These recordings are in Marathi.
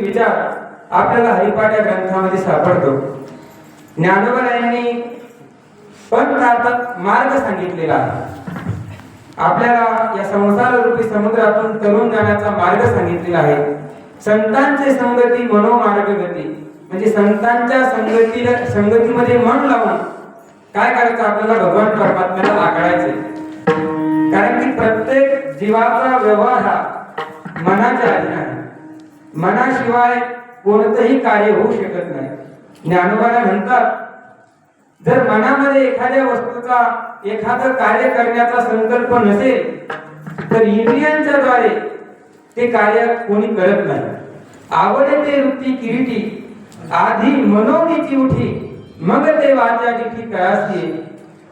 विचार आपल्याला हरिपाठ या ग्रंथामध्ये सापडतो. ज्ञानोबा यांनी पंथार्थक मार्ग सांगितलेला आहे. आपल्याला या संसार रूपी समुद्रातून तरुण जाण्याचा मार्ग सांगितलेला आहे. संतांचे संगती मनोमार्ग गती, म्हणजे संतांच्या संगतीमध्ये मन लावून काय करायचं, आपल्याला भगवान परमात्म्याला आकडायचे. कारण की प्रत्येक जीवाचा व्यवहार हा मनाच्या अधीन आहे. मनाशिवाय कोणतेही कार्य होऊ शकत नाही. ज्ञानोबा म्हणतात, जर मनामध्ये एखाद्या वस्तूचा एखादं कार्य करण्याचा संकल्प नसेल तर इंद्रियांच्या द्वारे ते कार्य कोणी करत नाही. आवडते वृत्ती किरीटी आधी मनोनीती उठी मग ते वाचा जिठी कळासी.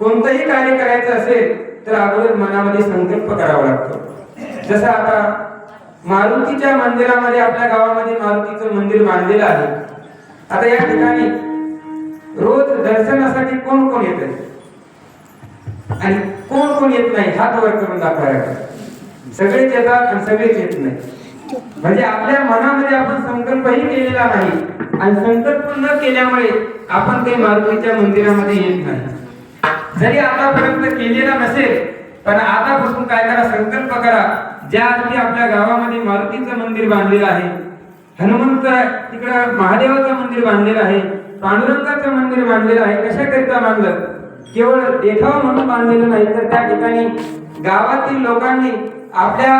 कोणतंही कार्य करायचं असेल तर अगोदर मनामध्ये संकल्प करावा लागतो. जसं आता मारुतीच्या मंदिरामध्ये, आपल्या गावामध्ये मारुतीचं मंदिर बांधलेलं आहे. आता या ठिकाणी रोज दर्शनासाठी कोण कोण येत आणि कोण कोण येत नाही, हात वर करून दाखवायला. सगळेच येतात आणि सगळेच येत नाही. म्हणजे आपल्या मनामध्ये आपण संकल्पही केलेला नाही आणि संकल्प न केल्यामुळे आपण काही मारुतीच्या मंदिरामध्ये येत नाही. जरी आतापर्यंत केलेला नसेल पण आतापासून काय करा, संकल्प करा. ज्या अर्थी आपल्या गावामध्ये मारुतीचं मंदिर बांधलेलं आहे, हनुमंत तिकडं महादेवाचं मंदिर बांधलेलं आहे, पांडुरंगाचं मंदिर बांधलेलं आहे. कशाकरिता बांधलं? केवळ देखावा म्हणून बांधलेलं नाही, तर त्या ठिकाणी गावातील लोकांनी आपल्या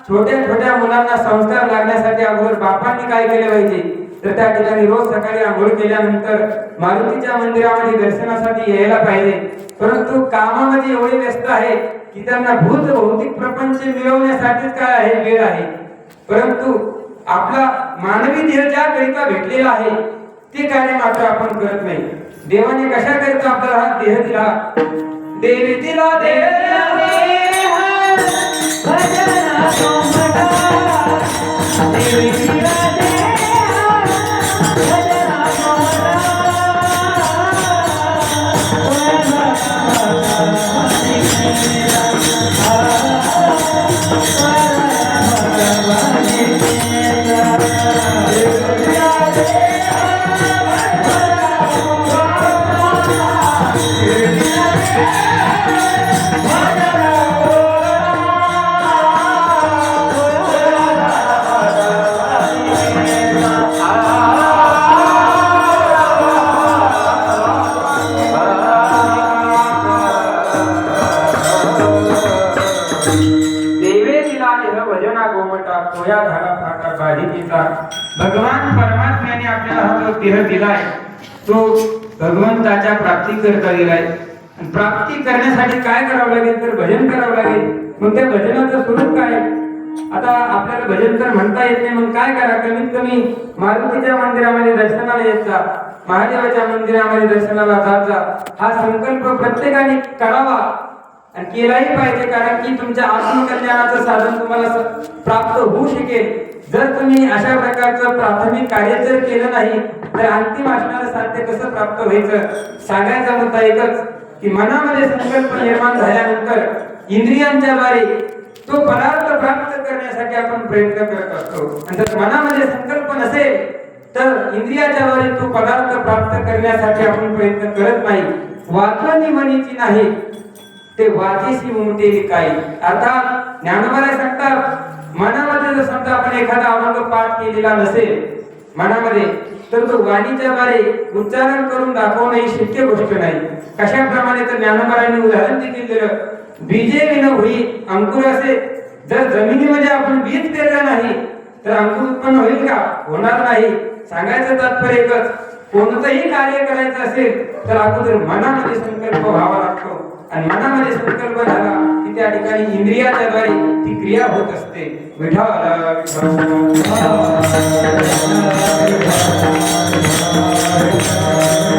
छोट्या छोट्या मुलांना संस्कार लागण्यासाठी अगोदर बापांनी काय केले पाहिजे, तर त्या ठिकाणी रोज सकाळी आंघोळ केल्यानंतर मारुतीच्या मंदिरामध्ये दर्शनासाठी यायला पाहिजे. परंतु कामामध्ये एवढे व्यस्त आहे की त्यांना भूत भौतिक प्रपंच मिळवण्यासाठीच काय आहे, वेळ आहे. परंतु आपला मानवी देह ज्या करिता भेटलेला आहे ते कार्य मात्र आपण करत नाही. देवाने कशा करिता आपल्याला हा देह दिला? देवी दिला देह भजना सोमटा, देवी दिला भजना सोमटा. भगवान परमात्म्याने आपल्याला हा जो देह दिलाय तो भगवंताच्या प्राप्ती करता दिलाय. प्राप्ती करण्यासाठी काय करावं लागेल, तर भजन करावं लागेल. मग त्या भजनाचं स्वरूप काय? आता आपल्याला भजन तर म्हणता येत नाही, मग काय करा, कमीत कमी मारुतीच्या मंदिरामध्ये दर्शनाला येत जा, महादेवाच्या मंदिरामध्ये दर्शनाला जात जा. हा संकल्प प्रत्येकाने करावा आणि केलाही पाहिजे. कारण की तुमच्या आत्मकल्याणाचं साधन तुम्हाला प्राप्त होऊ शकेल. जर तुम्ही अशा प्रकारचं प्राथमिक कार्य जर केलं नाही तर अंतिम असणारं साध्य कसं प्राप्त व्हायचं? सांगायचा मुद्दा एकच की मनामध्ये संकल्प निर्माण झाल्यानंतर इंद्रियांच्या द्वारे तो पदार्थ प्राप्त करण्यासाठी आपण प्रयत्न करत असतो. आणि जर मनामध्ये संकल्प नसेल तर इंद्रियाच्या द्वारे तो पदार्थ प्राप्त करण्यासाठी आपण प्रयत्न करत नाही. वाचनी मनीची नाही ते वाचीशी उमटेली काही. अर्थात ज्ञानोबा सांगतात, मनामध्ये जर समजा आपण एखादा अभंग पाठ केलेला नसेल मनामध्ये, तर तो वाणीच्या द्वारे उच्चारण करून दाखवणं ही शक्य गोष्ट नाही. कशाप्रमाणे? तर ज्ञानोबांनी उदाहरण देखील दिलं, बीजे विन होई अंकुर असे. जर जमिनीमध्ये आपण बीज पेरलं नाही तर अंकुर उत्पन्न होईल का? होणार नाही. सांगायचं तात्पर्य एकच, कोणतंही कार्य करायचं असेल तर अगोदर मनामध्ये संकल्प व्हावा लागतो आणि मनामध्ये संकल्प झाला की त्या ठिकाणी इंद्रियाच्या द्वारे ती क्रिया होत असते. विठ्ठल